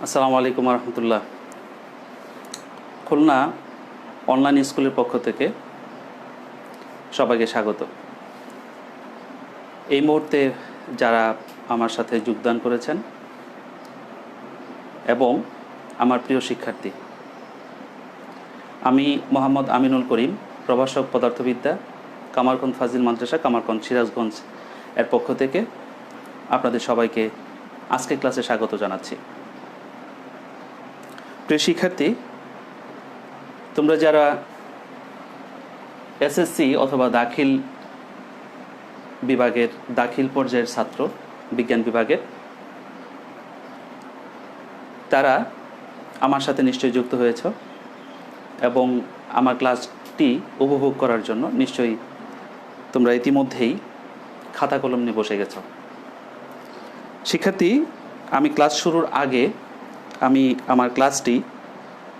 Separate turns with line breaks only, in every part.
আসসালামু আলাইকুম রহমতুল্লাহ। খুলনা অনলাইন স্কুলের পক্ষ থেকে সবাইকে স্বাগত। এই মুহূর্তে যারা আমার সাথে যোগদান করেছেন এবং আমার প্রিয় শিক্ষার্থী, আমি মোহাম্মদ আমিনুল করিম, প্রভাষক পদার্থবিদ্যা, কামারগঞ্জ ফাজিল মাদ্রাসা, কামারগঞ্জ, সিরাজগঞ্জ এর পক্ষ থেকে আপনাদের সবাইকে আজকের ক্লাসে স্বাগত জানাচ্ছি। প্রিয় শিক্ষার্থী, তোমরা যারা এসএসসি অথবা দাখিল বিভাগের দাখিল পর্যায়ের ছাত্র, বিজ্ঞান বিভাগের, তারা আমার সাথে নিশ্চয়ই যুক্ত হয়েছ এবং আমার ক্লাসটি উপভোগ করার জন্য নিশ্চয়ই তোমরা ইতিমধ্যেই খাতা কলম নিয়ে বসে গেছ। শিক্ষার্থী, আমি ক্লাস শুরুর আগে আমি আমার ক্লাসটি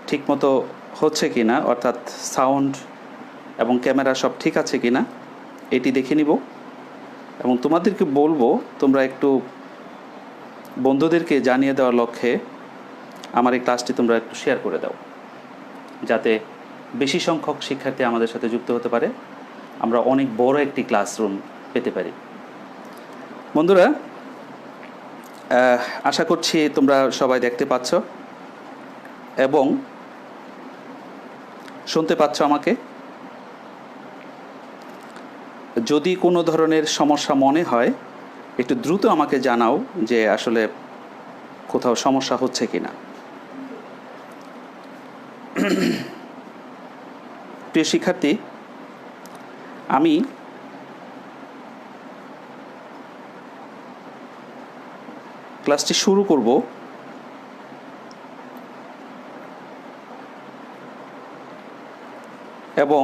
ঠিকমতো হচ্ছে কি না, অর্থাৎ সাউন্ড এবং ক্যামেরা সব ঠিক আছে কি না এটি দেখে নিব এবং তোমাদেরকে বলবো তোমরা একটু বন্ধুদেরকে জানিয়ে দেওয়ার লক্ষ্যে আমার এই ক্লাসটি তোমরা একটু শেয়ার করে দাও, যাতে বেশি সংখ্যক শিক্ষার্থী আমাদের সাথে যুক্ত হতে পারে, আমরা অনেক বড় একটি ক্লাসরুম পেতে পারি। বন্ধুরা, আশা করছি তোমরা সবাই দেখতে পাচ্ছ এবং শুনতে পাচ্ছ আমাকে। যদি কোনো ধরনের সমস্যা মনে হয় একটু দ্রুত আমাকে জানাও যে আসলে কোথাও সমস্যা হচ্ছে কি না। প্রিয় শিক্ষার্থী, আমি ক্লাসটি শুরু করব এবং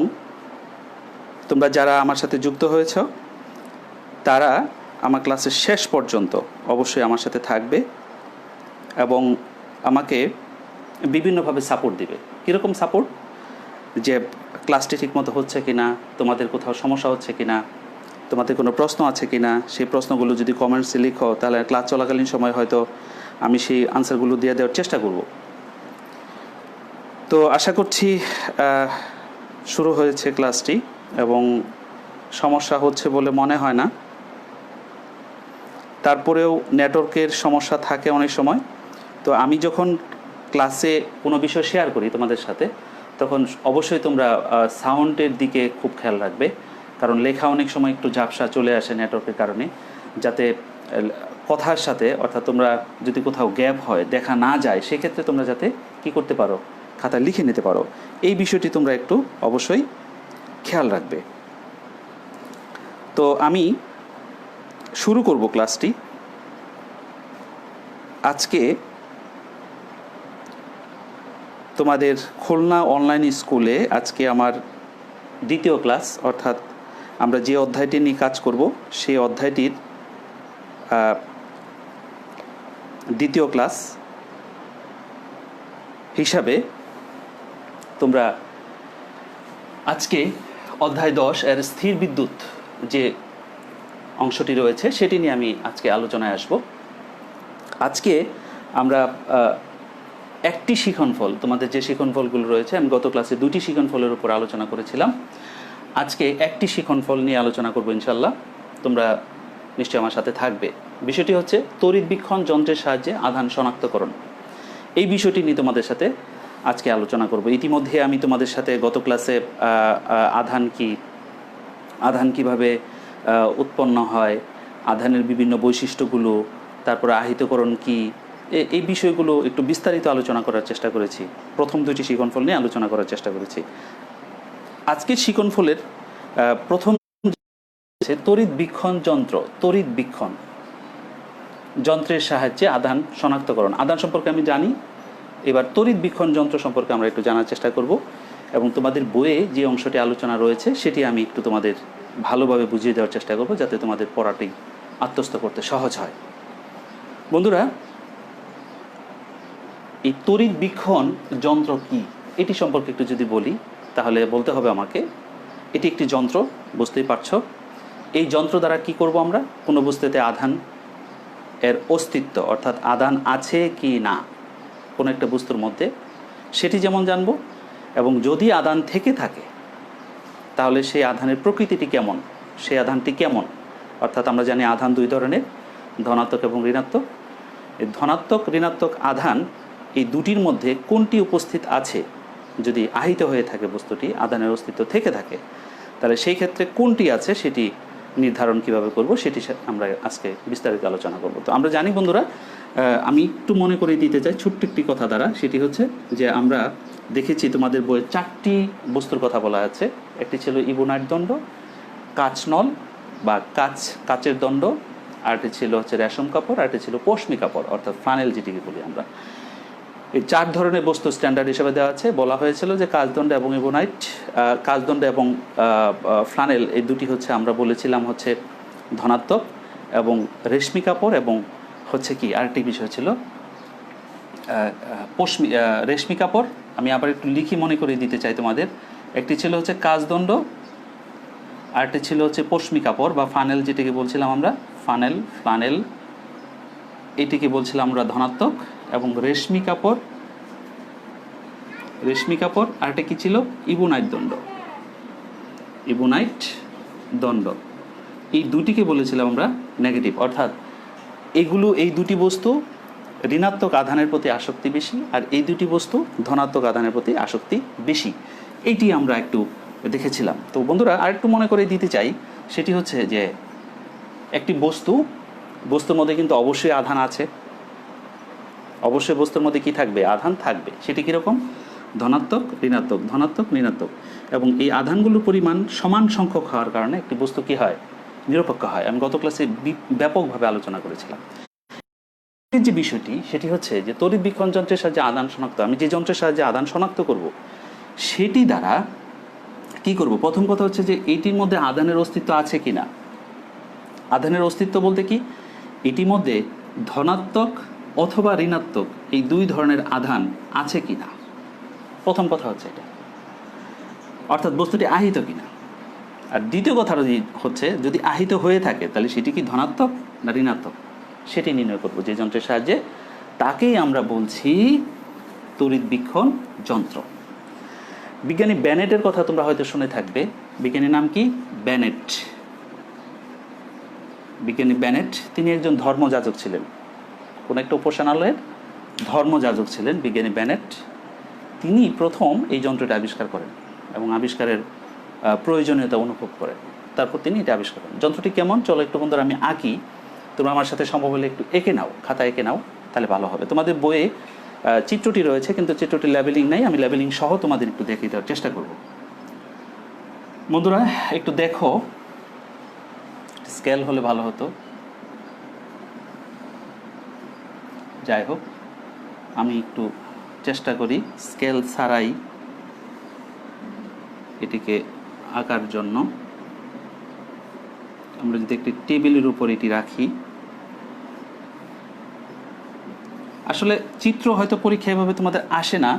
তোমরা যারা আমার সাথে যুক্ত হয়েছ তারা আমার ক্লাসের শেষ পর্যন্ত অবশ্যই আমার সাথে থাকবে এবং আমাকে বিভিন্নভাবে সাপোর্ট দিবে। কীরকম সাপোর্ট? যে ক্লাসটি ঠিকমতো হচ্ছে কি না, তোমাদের কোথাও সমস্যা হচ্ছে কি না, তোমাদের কোনো প্রশ্ন আছে কি না, সেই প্রশ্নগুলো যদি কমেন্টসে লিখো তাহলে ক্লাস চলাকালীন সময় হয়তো আমি সেই আনসারগুলো দিয়ে দেওয়ার চেষ্টা করব। তো আশা করছি শুরু হয়েছে ক্লাসটি এবং সমস্যা হচ্ছে বলে মনে হয় না। তারপরেও নেটওয়ার্কের সমস্যা থাকে অনেক সময়। তো আমি যখন ক্লাসে কোনো বিষয় শেয়ার করি তোমাদের সাথে, তখন অবশ্যই তোমরা সাউন্ডের দিকে খুব খেয়াল রাখবে, কারণ লেখা অনেক সময় একটু ঝাপসা চলে আসে নেটওয়ার্কের কারণে, যাতে কথার সাথে, অর্থাৎ তোমরা যদি কোথাও গ্যাপ হয়, দেখা না যায়, সেক্ষেত্রে তোমরা যাতে কী করতে পারো, খাতায় লিখে নিতে পারো। এই বিষয়টি তোমরা একটু অবশ্যই খেয়াল রাখবে। তো আমি শুরু করব ক্লাসটি। আজকে তোমাদের খুলনা অনলাইন স্কুলে আজকে আমার দ্বিতীয় ক্লাস, অর্থাৎ আমরা যে অধ্যায়টি নিয়ে কাজ করব সেই অধ্যায়টির দ্বিতীয় ক্লাস হিসাবে তোমরা আজকে অধ্যায় 10 এর স্থির বিদ্যুৎ যে অংশটি রয়েছে সেটি নিয়ে আমি আজকে আলোচনায় আসব। আজকে আমরা একটি শিখনফল, তোমাদের যে শিখনফলগুলো রয়েছে, আমি গত ক্লাসে 2টি শিখনফলের উপর আলোচনা করেছিলাম, আজকে একটি শিখনফল নিয়ে আলোচনা করব ইনশাল্লাহ। তোমরা নিশ্চয়ই আমার সাথে থাকবে। বিষয়টি হচ্ছে তড়িৎবীক্ষণ যন্ত্রের সাহায্যে আধান শনাক্তকরণ। এই বিষয়টি নিয়ে তোমাদের সাথে আজকে আলোচনা করব। ইতিমধ্যে আমি তোমাদের সাথে গত ক্লাসে আধান কি, আধান কিভাবে উৎপন্ন হয়, আধানের বিভিন্ন বৈশিষ্ট্যগুলো, তারপরে আহিতকরণ কি, এই বিষয়গুলো একটু বিস্তারিত আলোচনা করার চেষ্টা করেছি। প্রথম 2টি শিখনফল নিয়ে আলোচনা করার চেষ্টা করেছি। আজকের শিখনফলের প্রথম তড়িৎবীক্ষণ যন্ত্র, তড়িৎবীক্ষণ যন্ত্রের সাহায্যে আধান শনাক্তকরণ। আধান সম্পর্কে আমি জানি, এবার তড়িৎবীক্ষণ যন্ত্র সম্পর্কে আমরা একটু জানার চেষ্টা করব এবং তোমাদের বইয়ে যে অংশটি আলোচনা রয়েছে সেটি আমি একটু তোমাদের ভালোভাবে বুঝিয়ে দেওয়ার চেষ্টা করব, যাতে তোমাদের পড়াটি আত্মস্থ করতে সহজ হয়। বন্ধুরা, এই তড়িৎবীক্ষণ যন্ত্র কি এটি সম্পর্কে একটু যদি বলি, তাহলে বলতে হবে আমাকে এটি একটি যন্ত্র, বুঝতেই পারছো। এই যন্ত্র দ্বারা কি করব আমরা? কোনো বস্তুতে আধান এর অস্তিত্ব, অর্থাৎ আধান আছে কি না কোনো একটা বস্তুর মধ্যে, সেটি যেমন জানব, এবং যদি আধান থেকে থাকে তাহলে সেই আধানের প্রকৃতিটি কেমন, সেই আধানটি কেমন। অর্থাৎ আমরা জানি আধান দুই ধরনের, ধনাত্মক এবং ঋণাত্মক। এই ধনাত্মক ঋণাত্মক আধান এই দুটির মধ্যে কোনটি উপস্থিত আছে, যদি আহিত হয়ে থাকে বস্তুটি, আধানের অস্তিত্ব থেকে থাকে, তাহলে সেই ক্ষেত্রে কোনটি আছে সেটি নির্ধারণ কিভাবে করব সেটি আমরা আজকে বিস্তারিত আলোচনা করব। তো আমরা জানি বন্ধুরা, আমি একটু মনে করে দিতে চাই ছোট্ট একটি কথা দ্বারা, সেটি হচ্ছে যে আমরা দেখেছি তোমাদের বইয়ে 4টি বস্তুর কথা বলা আছে। একটি ছিল ইবোনাইট দণ্ড, কাচনল বা কাচের দণ্ড, আরেকটি ছিল হচ্ছে রেশম কাপড়, আরেকটি ছিল পশমি কাপড় অর্থাৎ ফ্লানেল যেটিকে বলি আমরা। এই 4 ধরনের বস্তু স্ট্যান্ডার্ড হিসেবে দেওয়া আছে। বলা হয়েছিল যে কাচদণ্ড এবং ইবোনাইট, কাচদণ্ড এবং ফ্লানেল এই দুটি হচ্ছে আমরা বলেছিলাম হচ্ছে ধনাত্মক, এবং রেশমি কাপড় এবং হচ্ছে কি আরেকটি বিষয় ছিল রেশমি কাপড়। আমি আবার একটু লিখি মনে করে দিতে চাই তোমাদের। একটি ছিল হচ্ছে কাচদণ্ড, আরেকটি ছিল হচ্ছে পশমি কাপড় বা ফানেল যেটিকে বলছিলাম আমরা, ফ্লানেল এটিকে বলছিলাম আমরা ধনাত্মক, এবং রেশমি কাপড়, আরেকটা কি ছিল ইবোনাইট দণ্ড, এই দুটিকে বলেছিলাম আমরা নেগেটিভ। অর্থাৎ এই দুটি বস্তু ঋণাত্মক আধানের প্রতি আসক্তি বেশি, আর এই দুটি বস্তু ধনাত্মক আধানের প্রতি আসক্তি বেশি। এইটি আমরা একটু দেখেছিলাম। তো বন্ধুরা আরেকটু মনে করে দিতে চাই, সেটি হচ্ছে যে একটি বস্তুর মধ্যে কিন্তু অবশ্যই আধান আছে, অবশ্যই বস্তুর মধ্যে কি থাকবে, আধান থাকবে। সেটি কীরকম, ধনাত্মক ঋণাত্মক, এবং এই আধানগুলোর পরিমাণ সমান সংখ্যক হওয়ার কারণে একটি বস্তু কি হয়, নিরপেক্ষ হয়। আমি গত ক্লাসে ব্যাপকভাবে আলোচনা করেছিলাম। যে বিষয়টি সেটি হচ্ছে যে তড়িৎ বীক্ষণ যন্ত্রের সাহায্যে আধান শনাক্ত, আমি যে যন্ত্রের সাহায্যে আধান শনাক্ত করব সেটি দ্বারা কি করব, প্রথম কথা হচ্ছে যে এটির মধ্যে আধানের অস্তিত্ব আছে কিনা। আধানের অস্তিত্ব বলতে কি, এটির মধ্যে ধনাত্মক অথবা ঋণাত্মক এই দুই ধরনের আধান আছে কিনা, প্রথম কথা হচ্ছে এটা। অর্থাৎ বস্তুটি আহিত কিনা। আর দ্বিতীয় কথাটা হচ্ছে যদি আহিত হয়ে থাকে তাহলে সেটি কি ধনাত্মক না ঋণাত্মক সেটি নির্ণয় করব যে যন্ত্রের সাহায্যে, তাকেই আমরা বলছি তড়িৎ বীক্ষণ যন্ত্র। বিজ্ঞানী ব্যানেটের কথা তোমরা হয়তো শুনে থাকবে। বিজ্ঞানীর নাম কি, বিজ্ঞানী ব্যানেট। তিনি একজন ধর্মযাজক ছিলেন, কোন একটা উপাসনালয়ের ধর্মযাজক ছিলেন বিজ্ঞানী ব্যানেট। তিনি প্রথম এই যন্ত্রটা আবিষ্কার করেন এবং আবিষ্কারের প্রয়োজনীয়তা অনুভব করেন, তারপর তিনি এটা আবিষ্কার করেন। যন্ত্রটি কেমন চলো একটু বন্ধুরা আমি আঁকি, তোমরা আমার সাথে সম্ভব হলে একটু এঁকে নাও, খাতা এঁকে নাও, তাহলে ভালো হবে। তোমাদের বইয়ে চিত্রটি রয়েছে কিন্তু চিত্রটি লেবেলিং নাই, আমি লেবেলিং সহ তোমাদের একটু দেখিয়ে দেওয়ার চেষ্টা করব। বন্ধুরা একটু দেখো, স্কেল হলে ভালো হতো। যাই হোক আমি একটু চেষ্টা করি স্কেল ছাড়াই এটিকে আঁকার জন্য। আমরা যদি একটি টেবিলের উপর এটি রাখি, আসলে চিত্র হয়তো পরীক্ষা এভাবে তোমাদের আসে না,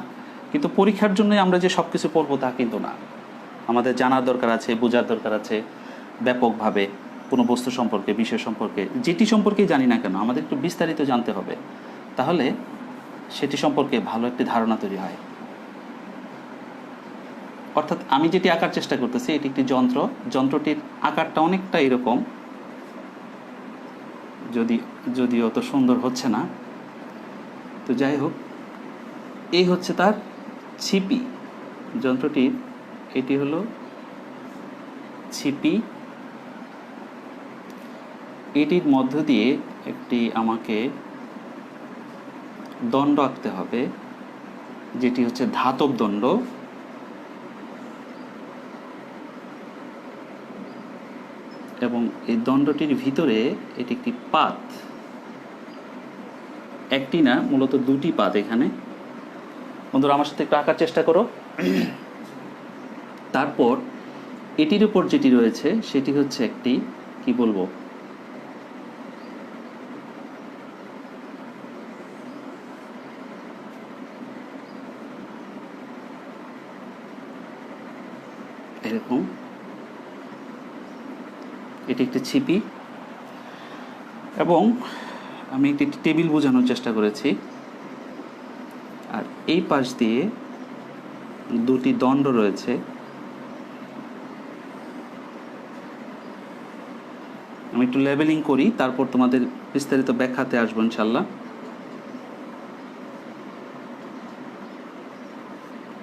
কিন্তু পরীক্ষার জন্য আমরা যে সব কিছু পড়বো তা কিন্তু না। আমাদের জানার দরকার আছে, বোঝার দরকার আছে ব্যাপকভাবে কোনো বস্তু সম্পর্কে, বিষয় সম্পর্কে, যেটি সম্পর্কে জানি না কেন আমাদের একটু বিস্তারিত জানতে হবে, তাহলে সেটি সম্পর্কে ভালো একটি ধারণা তৈরি হয়। অর্থাৎ আমি যেটি আঁকার চেষ্টা করতেছি এটি একটি যন্ত্রটির আকারটা অনেকটা এরকম, যদি অত সুন্দর হচ্ছে না, তো যাই হোক এই হচ্ছে তার ছিপি। যন্ত্রটির এটি হলো ছিপি, এটির মধ্য দিয়ে একটি আমাকে দণ্ড আঁকতে হবে, যেটি হচ্ছে ধাতব দণ্ড। এবং এই দণ্ডটির ভিতরে এটি একটি পাত, একটি না মূলত দুটি পাত এখানে। বন্ধুরা আমার সাথে একটু আঁকার চেষ্টা করো। তারপর এটির উপর যেটি রয়েছে সেটি হচ্ছে একটি কি বলবো, এরকম, এটি একটি ছিপি। এবং আমি একটি টেবিল বোঝানোর চেষ্টা করেছি। এই পাশ দিয়ে দুটি দণ্ড রয়েছে, আমি একটু লেবেলিং করি, তারপর তোমাদের বিস্তারিত ব্যাখ্যাতে আসবো ইনশাল্লাহ।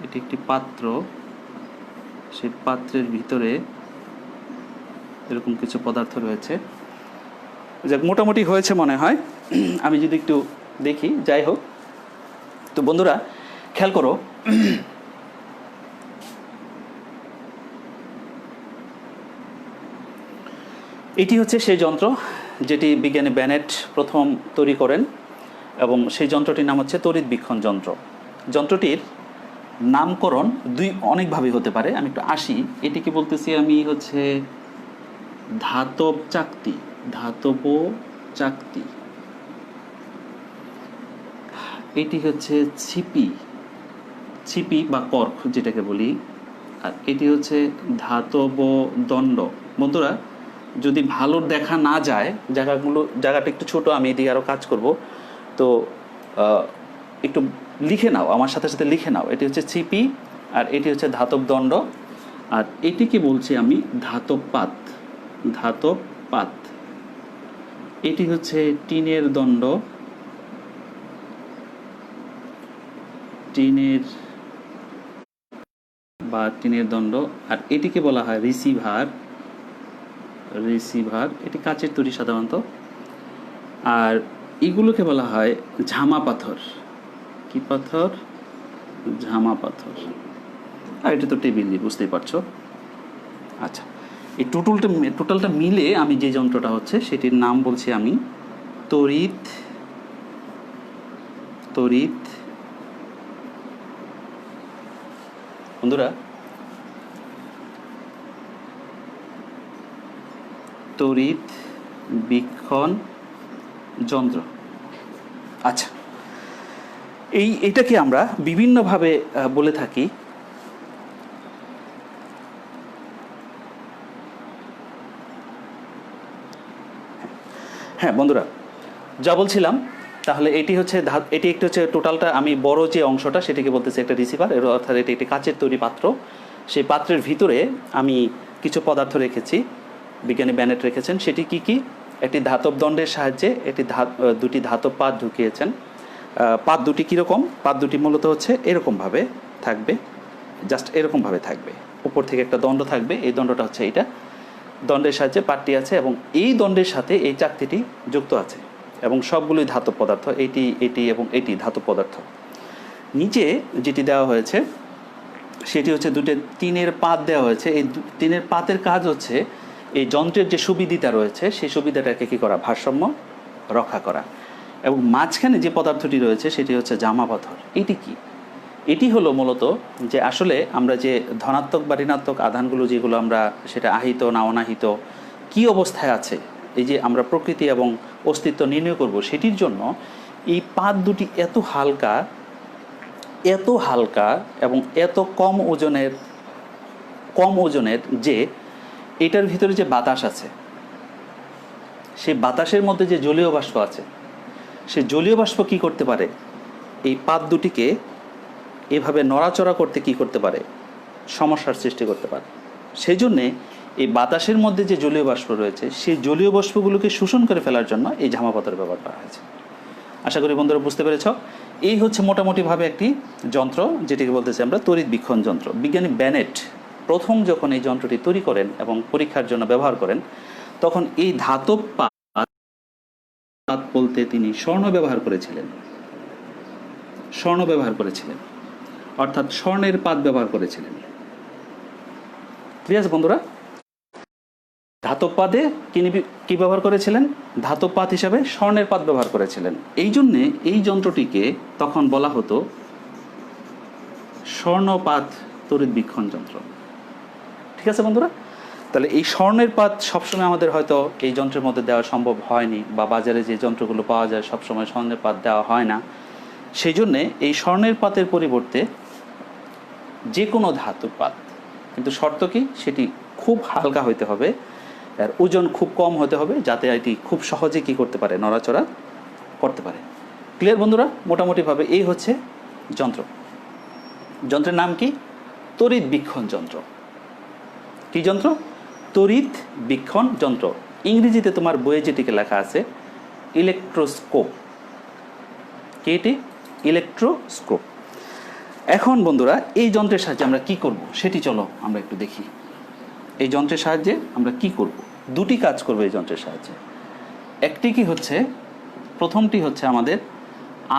এটি একটি পাত্র, সেই পাত্রের ভিতরে এরকম কিছু পদার্থ রয়েছে। যাক, মোটামুটি হয়েছে মনে হয়, আমি যদি একটু দেখি। যাই হোক, তো বন্ধুরা খেয়াল করো, এটি হচ্ছে সেই যন্ত্র যেটি বিজ্ঞানী ব্যানেট প্রথম তৈরি করেন, এবং সেই যন্ত্রটির নাম হচ্ছে তড়িৎবীক্ষণ যন্ত্র। যন্ত্রটির নামকরণ অনেকভাবে হতে পারে। আমি একটু আসি, এটিকে বলতেছি আমি হচ্ছে ধাতব চাকতি, ধাতব চাকতি। এটি হচ্ছে ছিপি, ছিপি বা কর্ক যেটাকে বলি। আর এটি হচ্ছে ধাতব দণ্ড। বন্ধুরা, যদি ভালো দেখা না যায়, জায়গাটা একটু ছোট, আমি এদিকে আরও কাজ করব, তো একটু লিখে নাও, আমার সাথে সাথে লিখে নাও। এটি হচ্ছে ছিপি, আর এটি হচ্ছে ধাতব দণ্ড, আর এটিকে বলছি আমি ধাতব পাত, ধাতব পাত। এটি হচ্ছে টিনের দণ্ড, টিনের দণ্ড। আর এটিকে বলা হয় রিসিভার, রিসিভার। এটি কাচের তৈরি সাধারণত। আর এগুলোকে বলা হয় ঝামা পাথর। কি পাথর? ঝামা পাথর। আর এটা তো টেবিলই, বুঝতেই পারছো। আচ্ছা, এই টোটালটা মিলে আমি যে যন্ত্রটা হচ্ছে সেটির নাম বলছি আমি তড়িৎ বন্ধুরা, তড়িৎবীক্ষণ যন্ত্র। আচ্ছা, এটাকে আমরা বিভিন্নভাবে বলে থাকি। হ্যাঁ বন্ধুরা, যা বলছিলাম, তাহলে এটি একটু হচ্ছে টোটালটা, আমি বড় যে অংশটা সেটিকে বলতেছি একটা রিসিভার, অর্থাৎ এটি একটি কাচের তৈরি পাত্র। সেই পাত্রের ভিতরে আমি কিছু পদার্থ রেখেছি, বিজ্ঞানী ব্যানেট রেখেছেন। সেটি কি কি? একটি ধাতব দণ্ডের সাহায্যে দুটি ধাতব পাত ঢুকিয়েছেন। পাত দুটি কীরকম? পাত দুটি মূলত হচ্ছে এরকমভাবে থাকবে, জাস্ট এরকমভাবে থাকবে। উপর থেকে একটা দণ্ড থাকবে, এই দণ্ডটা হচ্ছে এইটা, দণ্ডের সাহায্যে পাতটি আছে, এবং এই দণ্ডের সাথে এই চাকতিটি যুক্ত আছে, এবং সবগুলোই ধাতব পদার্থ। এটি এবং এটি ধাতব পদার্থ। নিচে যেটি দেওয়া হয়েছে সেটি হচ্ছে দুটো টিনের পাত দেওয়া হয়েছে। এই টিনের পাতের কাজ হচ্ছে এই যন্ত্রের যে সুবিধাটা রয়েছে সেই সুবিধাটাকে কী করা? ভারসাম্য রক্ষা করা। এবং মাঝখানে যে পদার্থটি রয়েছে সেটি হচ্ছে জামা পাথর। এটি কি? এটি হলো মূলত যে আসলে আমরা যে ধনাত্মক বা ঋণাত্মক আধানগুলো যেগুলো আমরা সেটা আহিত না অনাহিত কী অবস্থায় আছে, এই যে আমরা প্রকৃতি এবং অস্তিত্ব নির্ণয় করব, সেটির জন্য এই পাত দুটি এত হালকা এবং এত কম ওজনের যে এটার ভিতরে যে বাতাস আছে, সেই বাতাসের মধ্যে যে জলীয় বাষ্প আছে, সেই জলীয় বাষ্প কী করতে পারে? এই পাত দুটিকে এভাবে নড়াচড়া করতে কী করতে পারে? সমস্যার সৃষ্টি করতে পারে। সেই জন্যে এই বাতাসের মধ্যে যে জলীয় বাষ্প রয়েছে সেই জলীয় বাষ্পগুলোকে শোষণ করে ফেলার জন্য এই জামা পাথর ব্যবহার করা হয়েছে। আশা করি বন্ধুরা বুঝতে পেরেছ। এই হচ্ছে মোটামুটিভাবে একটি যন্ত্র, যেটিকে বলতেছি আমরা তড়িৎবীক্ষণ যন্ত্র। বিজ্ঞানী ব্যানেট প্রথম যখন এই যন্ত্রটি তৈরি করেন এবং পরীক্ষার জন্য ব্যবহার করেন, তখন এই ধাতব পাত বলতে তিনি স্বর্ণ ব্যবহার করেছিলেন, অর্থাৎ স্বর্ণের পাত ব্যবহার করেছিলেন। ঠিক আছে বন্ধুরা? ধাতব পাতে কি ব্যবহার করেছিলেন? ধাতব পাত হিসাবে স্বর্ণের পাত ব্যবহার করেছিলেন। এই জন্যে এই যন্ত্রটিকে তখন বলা হতো স্বর্ণপাত তড়িৎবীক্ষণ যন্ত্র। ঠিক আছে বন্ধুরা? তাহলে এই স্বর্ণের পাত সবসময় আমাদের হয়তো এই যন্ত্রের মধ্যে দেওয়া সম্ভব হয়নি, বা বাজারে যে যন্ত্রগুলো পাওয়া যায় সবসময় স্বর্ণের পাত দেওয়া হয় না। সেই জন্যে এই স্বর্ণের পাতের পরিবর্তে যে কোনো ধাতুর পাত, কিন্তু শর্ত কি? সেটি খুব হালকা হতে হবে, আর ওজন খুব কম হতে হবে, যাতে এটি খুব সহজে কী করতে পারে? নড়াচড়া করতে পারে। ক্লিয়ার বন্ধুরা? মোটামুটিভাবে এই হচ্ছে যন্ত্র। যন্ত্রের নাম কি? তড়িৎ বীক্ষণ যন্ত্র। কি যন্ত্র? তড়িৎ বীক্ষণ যন্ত্র। ইংরেজিতে তোমার বইয়ে যেটিকে লেখা আছে ইলেকট্রোস্কোপ। কি এটি? ইলেকট্রোস্কোপ। এখন বন্ধুরা, এই যন্ত্রের সাহায্যে আমরা কি করব সেটি চলো আমরা একটু দেখি। এই যন্ত্রের সাহায্যে আমরা কি করব? দুটি কাজ করব এই যন্ত্রের সাহায্যে। একটি কি হচ্ছে, প্রথমটি হচ্ছে আমাদের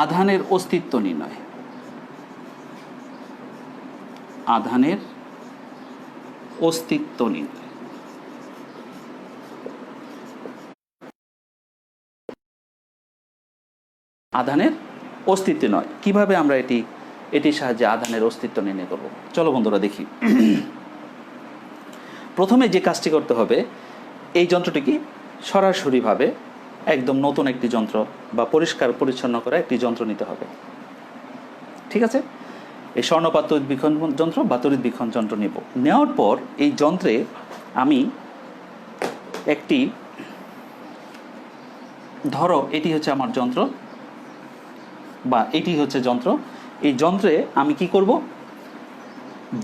আধানের অস্তিত্ব নির্ণয়। আধানের অস্তিত্ব নির্ণয়। আধানের অস্তিত্ব নয়, কিভাবে আমরা এটির সাহায্যে আধানের অস্তিত্ব নির্ণয় করব? চলো বন্ধুরা দেখি। প্রথমে যে কাজটি করতে হবে, এই যন্ত্রটিকে সরাসরিভাবে একদম নতুন একটি যন্ত্র বা পরিষ্কার পরিচ্ছন্ন করা একটি যন্ত্র নিতে হবে। ঠিক আছে? এই স্বর্ণপাত তড়িৎ বীক্ষণ যন্ত্র বা তড়িৎ বীক্ষণ যন্ত্র নেব। নেওয়ার পর এই যন্ত্রে আমি একটি, ধরো এটি হচ্ছে আমার যন্ত্র বা এটি হচ্ছে যন্ত্র। এই যন্ত্রে আমি কি করব?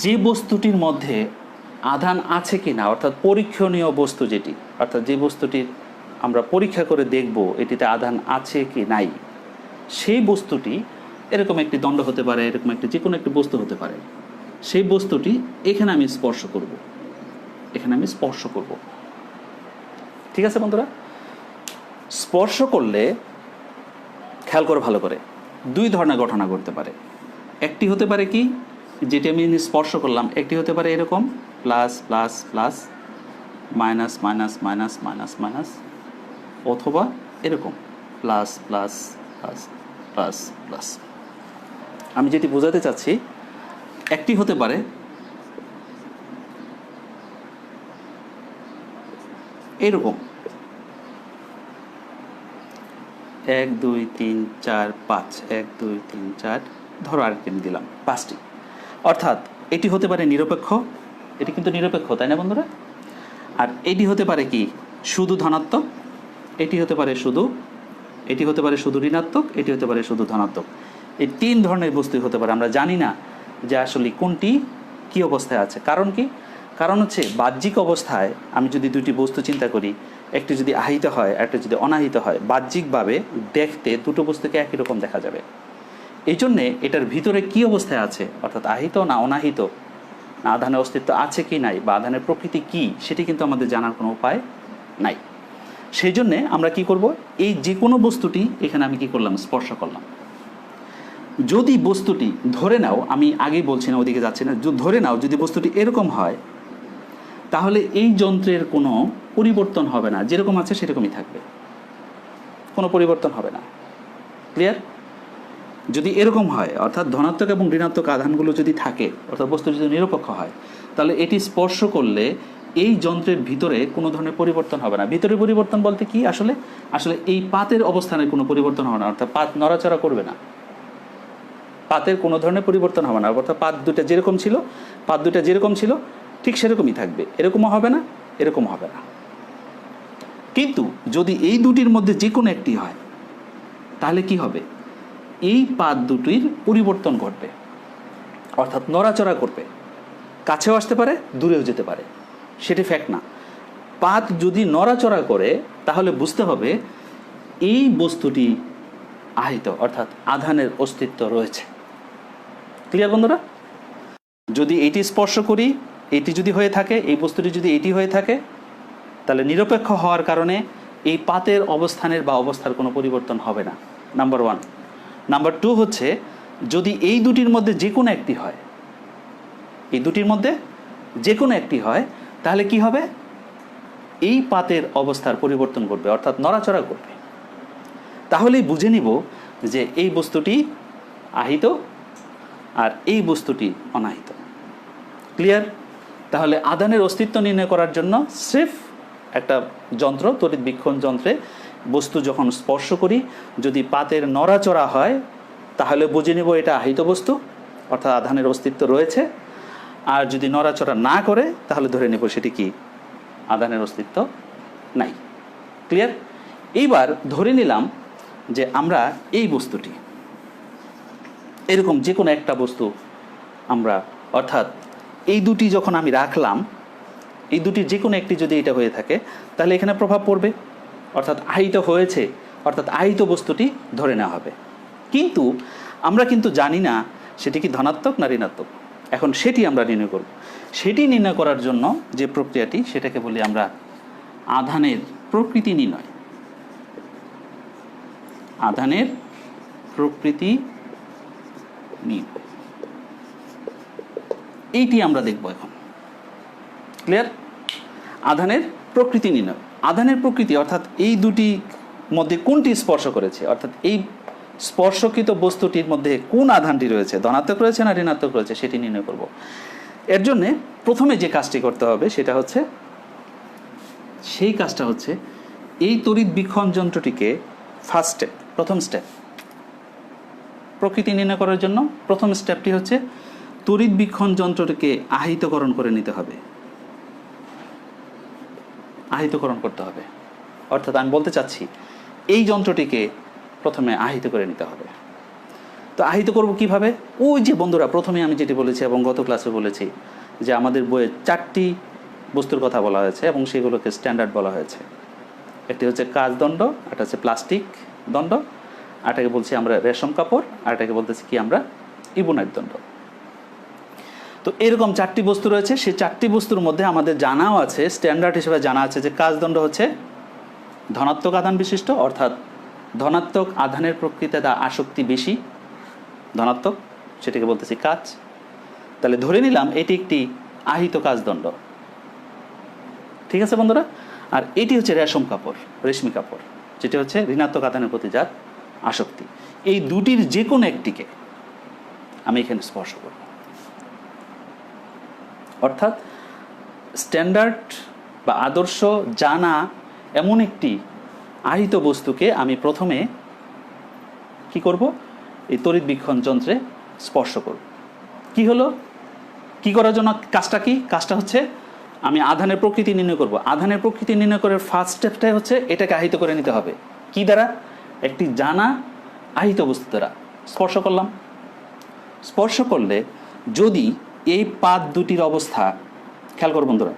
যে বস্তুটির মধ্যে আধান আছে কি না, অর্থাৎ পরীক্ষণীয় বস্তু যেটি, অর্থাৎ যে বস্তুটির আমরা পরীক্ষা করে দেখব এটিতে আধান আছে কি নাই, সেই বস্তুটি এরকম একটি দণ্ড হতে পারে, এরকম একটি যে কোনো একটি বস্তু হতে পারে, সেই বস্তুটি এখানে আমি স্পর্শ করব। এখানে আমি স্পর্শ করব। ঠিক আছে বন্ধুরা? স্পর্শ করলে খেয়াল করে ভালো করে, দুই ধরনের ঘটনা ঘটতে পারে। একটি হতে পারে কি, যেটি আমি স্পর্শ করলাম, একটি হতে পারে এরকম plus plus plus, minus minus minus minus minus, অথবা এরকম plus plus plus plus plus. আমি যেটি বোঝাতে চাচ্ছি, একটি হতে পারে এরকম 1 2 3 4 5, 1 2 3 4, ধরো আরেকটি দিলাম 5টি। অর্থাৎ এটি হতে পারে নিরপেক্ষ, এটি কিন্তু নিরপেক্ষ, তাই না বন্ধুরা? আর এটি হতে পারে কি, শুধু ধনাত্মক, এটি হতে পারে শুধু, এটি হতে পারে শুধু ঋণাত্মক, এটি হতে পারে শুধু ধনাত্মক। এই তিন ধরনের বস্তুই হতে পারে। আমরা জানি না যে আসলে কোনটি কি অবস্থায় আছে। কারণ কি? কারণ হচ্ছে বাহ্যিক অবস্থায় আমি যদি দুটি বস্তু চিন্তা করি, একটি যদি আহিত হয়, একটা যদি অনাহিত হয়, বাহ্যিকভাবে দেখতে দুটো বস্তুকে একই রকম দেখা যাবে। এই জন্যে এটার ভিতরে কি অবস্থায় আছে, অর্থাৎ আহিত না অনাহিত, না আধানের অস্তিত্ব আছে কি নাই, বা আধানের প্রকৃতি কি, সেটি কিন্তু আমাদের জানার কোনো উপায় নাই। সেই জন্যে আমরা কি করব, এই যে কোনো বস্তুটি এখানে আমি কি করলাম, স্পর্শ করলাম। যদি বস্তুটি, ধরে নাও, আমি আগেই বলছি না, ওদিকে যাচ্ছি না, ধরে নাও যদি বস্তুটি এরকম হয়, তাহলে এই যন্ত্রের কোনো পরিবর্তন হবে না, যেরকম আছে সেরকমই থাকবে, কোনো পরিবর্তন হবে না। ক্লিয়ার? যদি এরকম হয়, অর্থাৎ ধনাত্মক এবং ঋণাত্মক আধানগুলো যদি থাকে, অর্থাৎ বস্তু যদি নিরপেক্ষ হয়, তাহলে এটি স্পর্শ করলে এই যন্ত্রের ভিতরে কোনো ধরনের পরিবর্তন হবে না। ভিতরে পরিবর্তন বলতে কি, আসলে এই পাতের অবস্থানের কোনো পরিবর্তন হবে না, অর্থাৎ পাত নড়াচড়া করবে না, পাতের কোনো ধরনের পরিবর্তন হবে না। অর্থাৎ পাত দুটা যেরকম ছিল ঠিক সেরকমই থাকবে, এরকমও হবে না, এরকম হবে না। কিন্তু যদি এই দুটির মধ্যে যে কোনো একটি হয়, তাহলে কি হবে, এই পাত দুটির পরিবর্তন ঘটবে, অর্থাৎ নড়াচড়া করবে, কাছেও আসতে পারে, দূরেও যেতে পারে, সেটি ফ্যাক্ট না। পাত যদি নড়াচড়া করে, তাহলে বুঝতে হবে এই বস্তুটি আহিত, অর্থাৎ আধানের অস্তিত্ব রয়েছে। ক্লিয়ার বন্ধুরা? যদি এটি স্পর্শ করি, এটি যদি হয়ে থাকে, এই বস্তুটি যদি এটি হয়ে থাকে, তাহলে নিরপেক্ষ হওয়ার কারণে এই পাতের অবস্থানের বা অবস্থার কোনো পরিবর্তন হবে না, নাম্বার 1। নাম্বার 2 হচ্ছে, যদি এই দুটির মধ্যে যে কোনো একটি হয়, এই দুটির মধ্যে যে কোনো একটি হয়, তাহলে কি হবে, এই পাতের অবস্থার পরিবর্তন করবে, অর্থাৎ নড়াচড়া করবে। তাহলেই বুঝে নিব যে এই বস্তুটি আহিত আর এই বস্তুটি অনাহিত। ক্লিয়ার? তাহলে আধানের অস্তিত্ব নির্ণয় করার জন্য স্রেফ একটা যন্ত্র, তড়িৎ বীক্ষণ যন্ত্রে বস্তু যখন স্পর্শ করি, যদি পাতের নড়াচড়া হয়, তাহলে বুঝে নিব এটা আহিত বস্তু, অর্থাৎ আধানের অস্তিত্ব রয়েছে। আর যদি নড়াচড়া না করে, তাহলে ধরে নেব সেটি কি, আধানের অস্তিত্ব নাই। ক্লিয়ার? এইবার ধরে নিলাম যে আমরা এই বস্তুটি, এরকম যে কোনো একটা বস্তু আমরা, অর্থাৎ এই দুটি যখন আমি রাখলাম, এই দুটির যে কোনো একটি যদি এটা হয়ে থাকে তাহলে এখানে প্রভাব পড়বে, অর্থাৎ আহিত হয়েছে, অর্থাৎ আহিত বস্তুটি ধরে নেওয়া হবে। কিন্তু আমরা কিন্তু জানি না সেটি কি ধনাত্মক না ঋণাত্মক। এখন সেটি আমরা নির্ণয় করব। সেটি নির্ণয় করার জন্য যে প্রক্রিয়াটি, সেটাকে বলি আমরা আধানের প্রকৃতি নির্ণয়। আধানের প্রকৃতি নির্ণয়, এইটি আমরা দেখব এখন। ক্লিয়ার? আধানের প্রকৃতি নির্ণয়। আধানের প্রকৃতি অর্থাৎ এই দুটি মধ্যে কোনটি স্পর্শ করেছে, অর্থাৎ এই স্পর্শকৃত বস্তুটির মধ্যে কোন আধানটি রয়েছে, ধনাত্মক রয়েছে না ঋণাত্মক রয়েছে, সেটি নির্ণয় করব। এর জন্যে প্রথমে যে কাজটি করতে হবে সেটা হচ্ছে, সেই কাজটা হচ্ছে এই তড়িৎ বীক্ষণ যন্ত্রটিকে ফার্স্ট স্টেপ, প্রথম স্টেপ, প্রকৃতি নির্ণয় করার জন্য প্রথম স্টেপটি হচ্ছে তড়িৎ বীক্ষণ যন্ত্রটিকে আহিতকরণ করে নিতে হবে। আহিতকরণ করতে হবে, অর্থাৎ আমি বলতে চাচ্ছি এই যন্ত্রটিকে প্রথমে আহিত করে নিতে হবে। তো আহিত করব কিভাবে? ওই যে বন্ধুরা প্রথমে আমি যেটি বলেছি এবং গত ক্লাসে বলেছি যে আমাদের বইয়ে 4টি বস্তুর কথা বলা হয়েছে এবং সেগুলোকে স্ট্যান্ডার্ড বলা হয়েছে। একটি হচ্ছে কাচদণ্ড, একটা হচ্ছে প্লাস্টিক দণ্ড, আরটাকে বলছি আমরা রেশম কাপড়, আরটাকে বলতেছি কি আমরা ইবুনাইট দণ্ড। তো এরকম 4টি বস্তু রয়েছে। সেই 4টি বস্তুর মধ্যে আমাদের জানাও আছে, স্ট্যান্ডার্ড হিসেবে জানা আছে যে কাচদণ্ড হচ্ছে ধনাত্মক আধান বিশিষ্ট, অর্থাৎ ধনাত্মক আধানের প্রকৃতিতে আসক্তি বেশি, ধনাত্মক, সেটাকে বলতেছি কাচ। তাহলে ধরে নিলাম এটি একটি আহিত কাচদণ্ড। ঠিক আছে বন্ধুরা? আর এটি হচ্ছে রেশম কাপড়, রেশমি কাপড়, যেটি হচ্ছে ঋণাত্মক আধানের প্রতি যার আসক্তি। এই দুটির যে কোনো একটিকে আমি এখানে স্পর্শ করব। অর্থাৎ স্ট্যান্ডার্ড বা আদর্শ জানা এমন একটি আহিত বস্তুকে আমি প্রথমে কি করব? এই তড়িৎ বীক্ষণ যন্ত্রে স্পর্শ করব। কি হলো? কি করার জন্য কাজটা কি? কাজটা হচ্ছে আমি আধানের প্রকৃতি নির্ণয় করব। আধানের প্রকৃতি নির্ণয় করার ফার্স্ট স্টেপটাই হচ্ছে এটাকে আহিত করে নিতে হবে। কি দ্বারা? একটি জানা আহিত বস্তু দ্বারা স্পর্শ করলাম। স্পর্শ করলে যদি এই পাত দুটির অবস্থা, খেয়াল করো বন্ধুরা,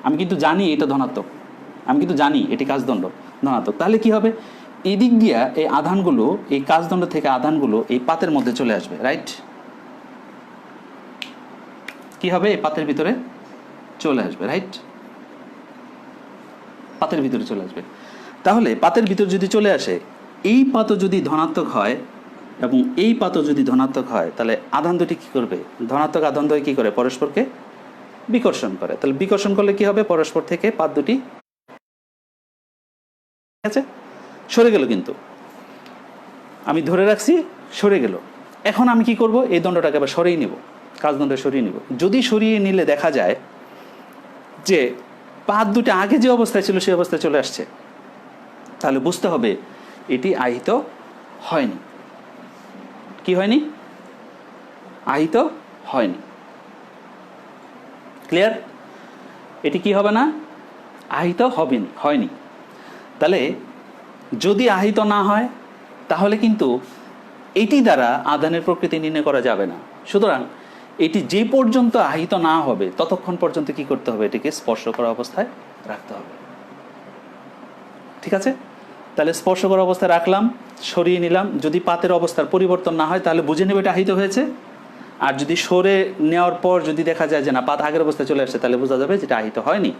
আমি কিন্তু জানি এটা ধনাত্মক, আমি কিন্তু জানি এটি কাচদণ্ড ধনাত্মক, তাহলে কি হবে? এই দিক দিয়া এই আধানগুলো, এই কাচদণ্ড থেকে আধানগুলো এই পাতের মধ্যে চলে আসবে, রাইট? কি হবে? এই পাতের ভিতরে চলে আসবে, রাইট? পাতের ভিতরে চলে আসবে। তাহলে পাতের ভিতরে যদি চলে আসে, এই পাতও যদি ধনাত্মক হয় এবং এই পাতও যদি ধনাত্মক হয়, তাহলে আধান দুটি কী করবে? ধনাত্মক আধান দুটি কী করে? পরস্পরকে বিকর্ষণ করে। তাহলে বিকর্ষণ করলে কি হবে? পরস্পর থেকে পাত দুটি আছে সরে গেল, কিন্তু আমি ধরে রাখছি সরে গেল। এখন আমি কি করব? এই দণ্ডটাকে আবার সরিয়ে নিব, কাচদণ্ডে সরিয়ে নিব। যদি সরিয়ে নিলে দেখা যায় যে পাত দুটি আগে যে অবস্থায় ছিল সেই অবস্থায় চলে আসছে, তাহলে বুঝতে হবে এটি আহিত হয়নি। কি হয়নি? আহিত হয়নি। ক্লিয়ার? এটি কি হবে না? আহিত হয়নি। তাহলে যদি আহিত না হয় তাহলে কিন্তু এটি দ্বারা আধানের প্রকৃতি নির্ণয় করা যাবে না। সুতরাং এটি যে পর্যন্ত আহিত না হবে ততক্ষণ পর্যন্ত কি করতে হবে? এটিকে স্পর্শ করা অবস্থায় রাখতে হবে। ঠিক আছে? তাহলে স্পর্শ করা অবস্থায় রাখলাম, সরিয়ে নিলাম। যদি পাতের অবস্থার পরিবর্তন না হয় তাহলে বুঝে নেবে এটা আহিত হয়েছে। আর যদি সরে নেওয়ার পর যদি দেখা যায় যে না, পাত আগের অবস্থায় চলে আসছে, তাহলে বোঝা যাবে যেটা আহিত হয়নি।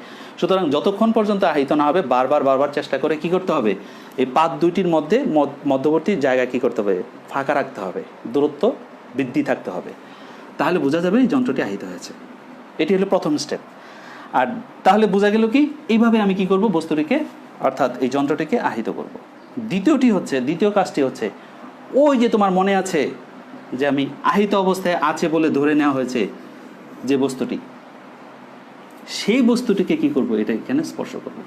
সুতরাং যতক্ষণ পর্যন্ত আহিত না হবে বারবার চেষ্টা করে কি করতে হবে? এই পাত দুইটির মধ্যে মধ্যবর্তী জায়গা কি করতে হবে? ফাঁকা রাখতে হবে, দূরত্ব বৃদ্ধি থাকতে হবে। তাহলে বোঝা যাবে এই যন্ত্রটি আহিত হয়েছে। এটি হলো প্রথম স্টেপ। আর তাহলে বোঝা গেল কি? এইভাবে আমি কি করব? বস্তুটিকে, অর্থাৎ এই যন্ত্রটিকে আহিত করব। দ্বিতীয় কাজটি হচ্ছে, ওই যে তোমার মনে আছে যে আমি আহিত অবস্থায় আছে বলে ধরে নেওয়া হয়েছে যে বস্তুটি, সেই বস্তুটিকে কি করব? এটা এখানে স্পর্শ করব।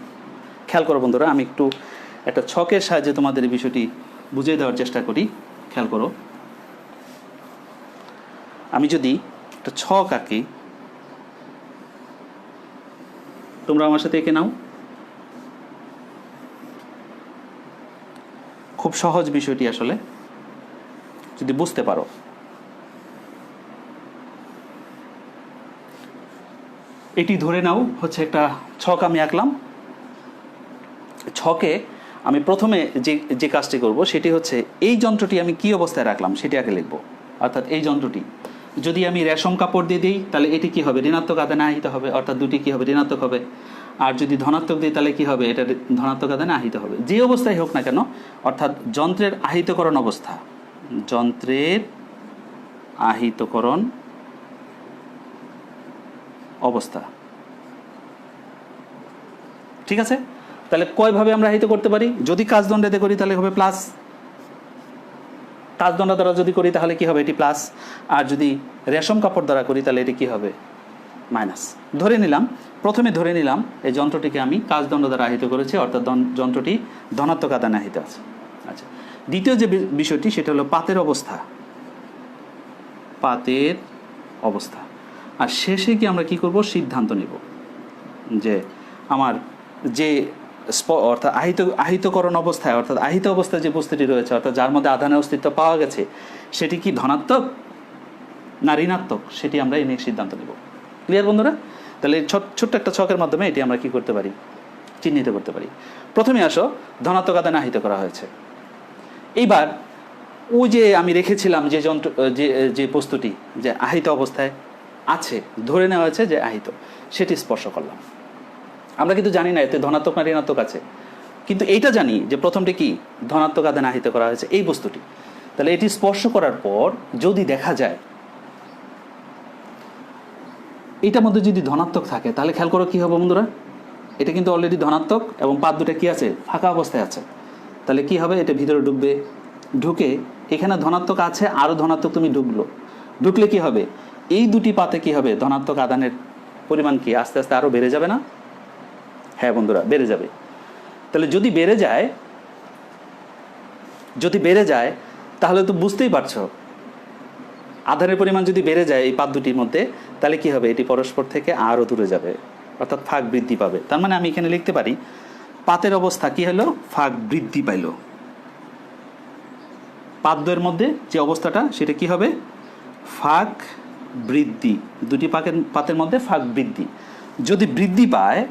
খেয়াল করো বন্ধুরা, আমি একটু একটা ছকের সাহায্যে তোমাদের এই বিষয়টি বুঝিয়ে দেওয়ার চেষ্টা করি। খেয়াল করো, আমি যদি একটা ছক আঁকি, তোমরা আমার সাথে এঁকে নাও। খুব সহজ বিষয়টি আসলে, যদি বুঝতে পারো। এটি ধরে নাও হচ্ছে একটা ছক আমি আঁকলাম। ছকে আমি প্রথমে যে যে কাজটি করব সেটি হচ্ছে এই যন্ত্রটি আমি কি অবস্থায় রাখলাম সেটি আগে লিখব। অর্থাৎ এই যন্ত্রটি যদি আমি রেশম কাপড় দিয়ে দিই তাহলে এটি কি হবে, ঋণাত্মক আধানে আহিত হবে, অর্থাৎ দুটি কি হবে, ঋণাত্মক হবে। আর যদি ধনাত্মক দিই তাহলে কি হবে, এটা ধনাত্মক আধানে আহিত হবে। যে অবস্থায় হোক না কেন, অর্থাৎ যন্ত্রের আহিতকরণ অবস্থা, যন্ত্রের আহিতকরণ অবস্থা, ঠিক আছে। তাহলে কয়ভাবে আমরা আহিত করতে পারি? যদি কাজদণ্ডেতে করি তাহলে হবে প্লাস, কাজদণ্ড দ্বারা যদি করি তাহলে কি হবে, এটি প্লাস। আর যদি রেশম কাপড় দ্বারা করি তাহলে এটি কি হবে, মাইনাস। ধরে নিলাম, প্রথমে ধরে নিলাম এই যন্ত্রটিকে আমি কাজদণ্ড দ্বারা আহিত করেছি, অর্থাৎ যন্ত্রটি ধনাত্মক আধানে আহিত আছে। আচ্ছা, দ্বিতীয় যে বিষয়টি সেটা হলো পাতের অবস্থা, পাতের অবস্থা। আর শেষে কি আমরা কি করব, সিদ্ধান্ত নিব যে আমার যে অর্থাৎ আহিতকরণ অবস্থায়, অর্থাৎ আহিত অবস্থায় যে বস্তুটি রয়েছে, অর্থাৎ যার মধ্যে আধানের অস্তিত্ব পাওয়া গেছে, সেটি কি ধনাত্মক না ঋণাত্মক, সেটি আমরা এই নিয়ে সিদ্ধান্ত নেব। ক্লিয়ার বন্ধুরা? তাহলে ছোট্ট একটা ছকের মাধ্যমে এটি আমরা কি করতে পারি, চিহ্নিত করতে পারি। প্রথমে আসো, ধনাত্মক আধানে আহিত করা হয়েছে। এইবার ওই যে আমি রেখেছিলাম যে যন্ত্র, যে বস্তুটি যে আহিত অবস্থায় আছে, ধরে নেওয়া হয়েছে যে আহিত, সেটি স্পর্শ করলাম। আমরা কিন্তু জানি না এতে ধনাত্মক না ঋণাত্মক আছে, কিন্তু এইটা জানি যে প্রথমটি কি, ধনাত্মক আধানে আহিত করা হয়েছে এই বস্তুটি। তাহলে এটি স্পর্শ করার পর যদি দেখা যায় এটার মধ্যে যদি ধনাত্মক থাকে, তাহলে খেয়াল করো কি হবে বন্ধুরা, এটা কিন্তু অলরেডি ধনাত্মক এবং পাত দুটা কি আছে, ফাঁকা অবস্থায় আছে। তাহলে কি হবে, এটা ভিতরে ঢুকবে, ঢুকে এখানে ধনাত্মক আছে, আরও ধনাত্মক তুমি ঢুকলে কি হবে, এই দুটি পাতে কি হবে, ধনাত্মক আধানের পরিমাণ কি আস্তে আস্তে আরও বেড়ে যাবে না? হ্যাঁ বন্ধুরা, বেড়ে যাবে। তাহলে যদি বেড়ে যায় তাহলে তো বুঝতেই পারছো, আধানের পরিমাণ যদি বেড়ে যায় এই পাত দুটির মধ্যে, তাহলে কি হবে, এটি পরস্পর থেকে আরও দূরে যাবে, অর্থাৎ ফাঁক বৃদ্ধি পাবে। তার মানে আমি এখানে লিখতে পারি পাতের অবস্থা কি হলো, ফাঁক বৃদ্ধি পাইল। পাত দ্বয়ের মধ্যে যে অবস্থাটা সেটা কি হবে, ফাঁক বৃদ্ধি। দুটি পাতের মধ্যে ফাঁক বৃদ্ধি যদি বৃদ্ধি পায়,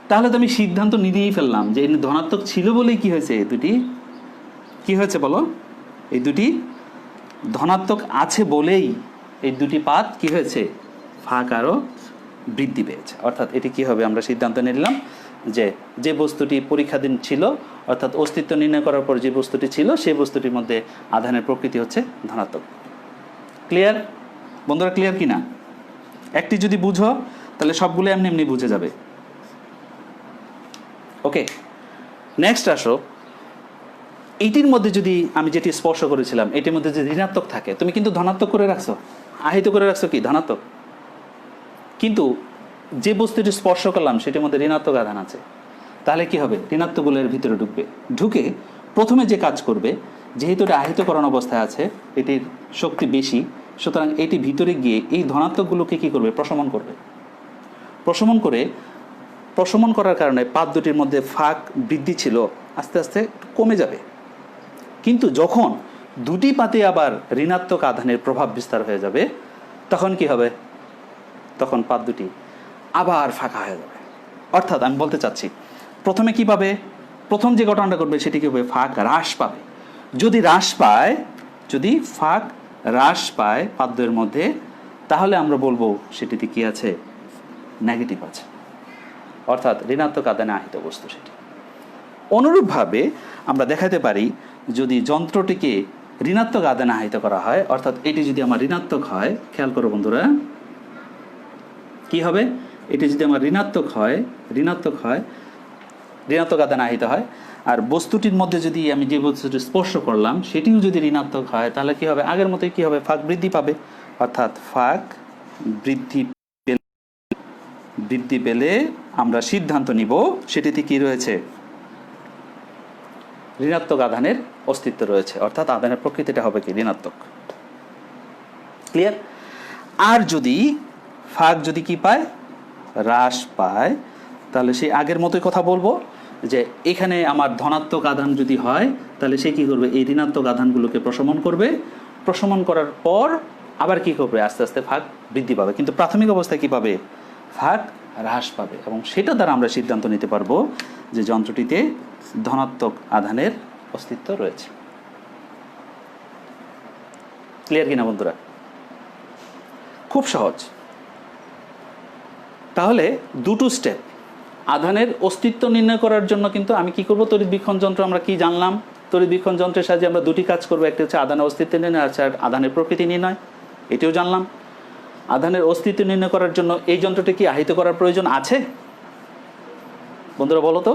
তাহলে তো আমি সিদ্ধান্ত নিয়েই ফেললাম যে এই ধনাত্মক ছিল বলেই কি হয়েছে, দুটি কি হয়েছে বলো, এই দুটি ধনাত্মক আছে বলেই এই দুটি পাত কি হয়েছে, ফাঁক আরও বৃদ্ধি পেয়েছে। অর্থাৎ এটি কি হবে, আমরা সিদ্ধান্ত নিলাম যে যে বস্তুটি পরীক্ষাধীন ছিল, অর্থাৎ অস্তিত্ব নির্ণয় করার পর যে বস্তুটি ছিল, সেই বস্তুটির মধ্যে আধানের প্রকৃতি হচ্ছে ধনাত্মক। ক্লিয়ার বন্ধুরা, ক্লিয়ার কি না? একটি যদি বুঝো তাহলে সবগুলো এমনি এমনি বুঝে যাবে। ওকে, নেক্সট আসো, এইটির মধ্যে যদি আমি যেটি স্পর্শ করেছিলাম এটির মধ্যে যদি ঋণাত্মক থাকে, তুমি কিন্তু ধনাত্মক করে রাখছো, আহিত করে রাখছো কি ধনাত্মক, কিন্তু যে বস্তুটি স্পর্শ করলাম সেটির মধ্যে ঋণাত্মক আধান আছে, তাহলে কি হবে, ঋণাত্মকগুলো এর ভিতরে ঢুকবে, ঢুকে প্রথমে যে কাজ করবে, যেহেতু এটা আহিতকরণ অবস্থায় আছে, এটির শক্তি বেশি, সুতরাং এটি ভিতরে গিয়ে এই ধনাত্মকগুলোকে কি করবে, প্রশমন করবে। প্রশমন করার কারণে পাত দুটির মধ্যে ফাঁক বৃদ্ধি ছিল আস্তে আস্তে কমে যাবে। কিন্তু যখন দুটি পাতে আবার ঋণাত্মক আধানের প্রভাব বিস্তার হয়ে যাবে, তখন কি হবে, তখন পাত দুটি আবার ফাঁকা হয়ে যাবে। অর্থাৎ আমি বলতে চাচ্ছি, প্রথমে কি পাবে, প্রথম যে ঘটনাটা করবে সেটি কি হবে, ফাঁক হ্রাস পাবে। যদি ফাঁক হ্রাস পায় পাদ্যের মধ্যে, তাহলে আমরা বলবো সেটিতে কি আছে, নেগেটিভ আছে, অর্থাৎ ঋণাত্মক আধানে আহিত বস্তু সেটি। অনুরূপভাবে আমরা দেখাতে পারি, যদি যন্ত্রটিকে ঋণাত্মক আধানে আহিত করা হয়, অর্থাৎ এটি যদি আমার ঋণাত্মক হয়, খেয়াল করো বন্ধুরা, কি হবে, এটি যদি আমার ঋণাত্মক হয়, ঋণাত্মক আধানে আহিত হয়, আর বস্তুটির মধ্যে যদি আমি যে বস্তুটি স্পর্শ করলাম সেটিও যদি ঋণাত্মক হয়, তাহলে কি হবে, আগের মতোই কি হবে, ফাঁক বৃদ্ধি পাবে। অর্থাৎ ফাঁক বৃদ্ধি পেলে আমরা সিদ্ধান্ত নিব সেটিতে কি রয়েছে, ঋণাত্মক আধানের অস্তিত্ব রয়েছে, অর্থাৎ আধানের প্রকৃতিটা হবে কি, ঋণাত্মক। ক্লিয়ার? আর যদি ফাঁক যদি কি পায়, হ্রাস পায়, তাহলে সেই আগের মতোই কথা বলবো যে এখানে আমার ধনাত্মক আধান যদি হয়, তাহলে সে কি করবে, এই ঋণাত্মক আধানগুলোকে প্রশমন করবে, প্রশমন করার পর আবার কি করবে, আস্তে আস্তে ফাঁক বৃদ্ধি পাবে। কিন্তু প্রাথমিক অবস্থায় কি পাবে, ফাঁক হ্রাস পাবে এবং সেটা দ্বারা আমরা সিদ্ধান্ত নিতে পারবো যে যন্ত্রটিতে ধনাত্মক আধানের অস্তিত্ব রয়েছে। ক্লিয়ার কিনা বন্ধুরা? খুব সহজ। তাহলে দুটো স্টেপ। আধানের অস্তিত্ব নির্ণয় করার জন্য কিন্তু আমি কি করব, তড়িৎবীক্ষণ যন্ত্র আমরা কি জানলাম, তড়িৎবীক্ষণ যন্ত্রের সাহায্যে আমরা দুটি কাজ করবো, একটা হচ্ছে আধানের অস্তিত্ব নির্ণয়, আর আধানের প্রকৃতি নির্ণয়, এটিও জানলাম। আধানের অস্তিত্ব নির্ণয় করার জন্য এই যন্ত্রটি কি আহিত করার প্রয়োজন আছে? বন্ধুরা বলো তো,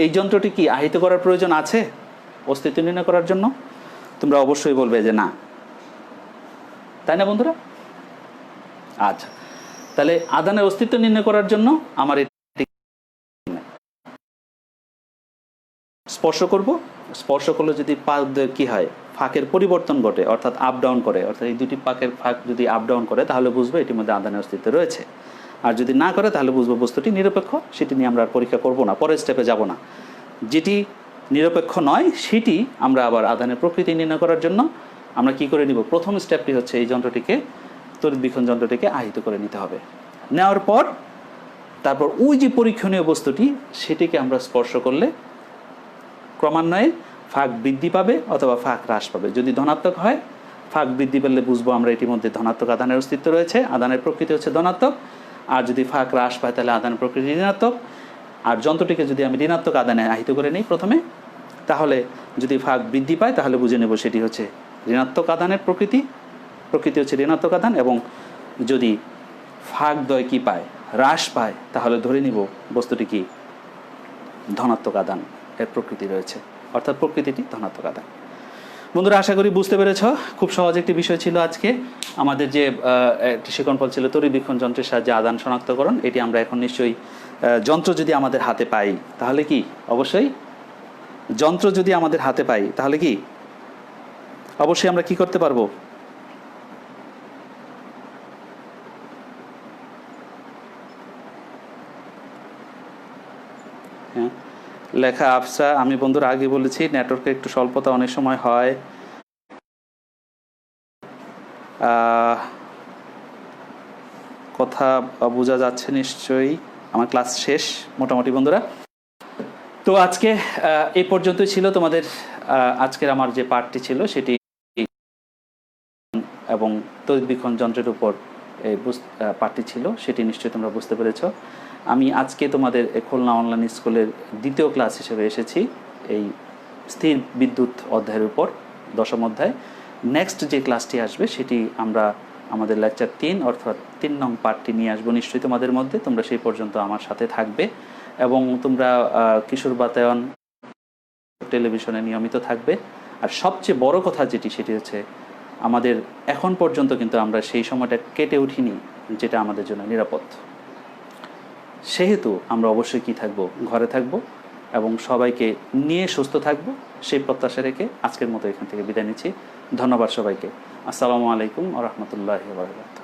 এই যন্ত্রটি কি আহিত করার প্রয়োজন আছে অস্তিত্ব নির্ণয় করার জন্য? তোমরা অবশ্যই বলবে যে না, তাই না বন্ধুরা? আচ্ছা, তাহলে আধানের অস্তিত্ব নির্ণয় করার জন্য আমার স্পর্শ করব, স্পর্শ করলে যদি কি হয়, ফাঁকের পরিবর্তন ঘটে, অর্থাৎ আপ ডাউন করে, অর্থাৎ এই দুটি পাকের ফাঁক যদি আপ ডাউন করে তাহলে বুঝবো এটির মধ্যে আধানের অস্তিত্ব রয়েছে। আর যদি না করে তাহলে বুঝবো বস্তুটি নিরপেক্ষ। সেটি নিয়ে আমরা আর পরীক্ষা করব না, পরের স্টেপে যাব না। যেটি নিরপেক্ষ নয় সেটি আমরা আবার আধানের প্রকৃতি নির্ণয় করার জন্য আমরা কি করে নিব, প্রথম স্টেপটি হচ্ছে এই যন্ত্রটিকে, তড়িৎবীক্ষণ যন্ত্রটিকে আহিত করে নিতে হবে। নেওয়ার পর তারপর ওই যে পরীক্ষণীয় বস্তুটি সেটিকে আমরা স্পর্শ করলে ক্রমান্বয়ে ফাঁক বৃদ্ধি পাবে অথবা ফাঁক হ্রাস পাবে। যদি ধনাত্মক হয়, ফাঁক বৃদ্ধি পেলে বুঝবো আমরা এটির মধ্যে ধনাত্মক আধানের অস্তিত্ব রয়েছে, আধানের প্রকৃতি হচ্ছে ধনাত্মক। আর যদি ফাঁক হ্রাস পায় তাহলে আধানের প্রকৃতি ঋণাত্মক। আর যন্ত্রটিকে যদি আমি ঋণাত্মক আধানে আহিত করে নিই প্রথমে, তাহলে যদি ফাঁক বৃদ্ধি পায় তাহলে বুঝে নেব সেটি হচ্ছে ঋণাত্মক আধানের প্রকৃতি, প্রকৃতি হচ্ছে ঋণাত্মক আধান। এবং যদি ফাঁক দ্বয় কি পায়, হ্রাস পায়, তাহলে ধরে নিব বস্তুটি কি ধনাত্মক আধান এর প্রকৃতি রয়েছে, অর্থাৎ প্রকৃতিটি ধনাত্মক আধান। বন্ধুরা আশা করি বুঝতে পেরেছ। খুব সহজ একটি বিষয় ছিল আজকে আমাদের যে একটি শিকনফল ছিল তড়িৎবীক্ষণ যন্ত্রের সাহায্যে আধান শনাক্তকরণ। এটি আমরা এখন নিশ্চয়ই যন্ত্র যদি আমাদের হাতে পাই তাহলে কি, অবশ্যই যন্ত্র যদি আমাদের হাতে পাই তাহলে কি অবশ্যই আমরা কি করতে পারবো, হ্যাঁ লেখা আফসা, আমি বন্ধুরা আগে বলেছি নেটওয়ার্কের একটু স্বল্পতা অনেক সময় হয়। কথা বোঝা যাচ্ছে নিশ্চয়ই। আমার ক্লাস শেষ মোটামুটি বন্ধুরা। তো আজকে এই পর্যন্তই ছিল তোমাদের আজকের আমার যে পাঠটি ছিল সেটি, এবং তড়িৎবীক্ষণ যন্ত্রের উপর এই পাঠটি ছিল সেটি নিশ্চয়ই তোমরা বুঝতে পেরেছ। আমি আজকে তোমাদের খুলনা অনলাইন স্কুলের দ্বিতীয় ক্লাস হিসেবে এসেছি এই স্থির বিদ্যুৎ অধ্যায়ের উপর, 10ম অধ্যায়। নেক্সট যে ক্লাসটি আসবে সেটি আমরা আমাদের লেকচার 3 অর্থাৎ 3 নং পার্টটি নিয়ে আসবো নিশ্চয়ই তোমাদের মধ্যে। তোমরা সেই পর্যন্ত আমার সাথে থাকবে এবং তোমরা কিশোর বাতায়ন টেলিভিশনে নিয়মিত থাকবে। আর সবচেয়ে বড় কথা যেটি সেটি হচ্ছে আমাদের এখন পর্যন্ত কিন্তু আমরা সেই সময়টা কেটে উঠিনি যেটা আমাদের জন্য নিরাপদ। সেহেতু আমরা অবশ্যই কি থাকবো, ঘরে থাকবো এবং সবাইকে নিয়ে সুস্থ থাকবো সেই প্রত্যাশা রেখে আজকের মতো এখান থেকে বিদায় নিচ্ছি। ধন্যবাদ সবাইকে। আসসালামু আলাইকুম ওয়া রাহমাতুল্লাহি ওয়া বারাকাতুহু।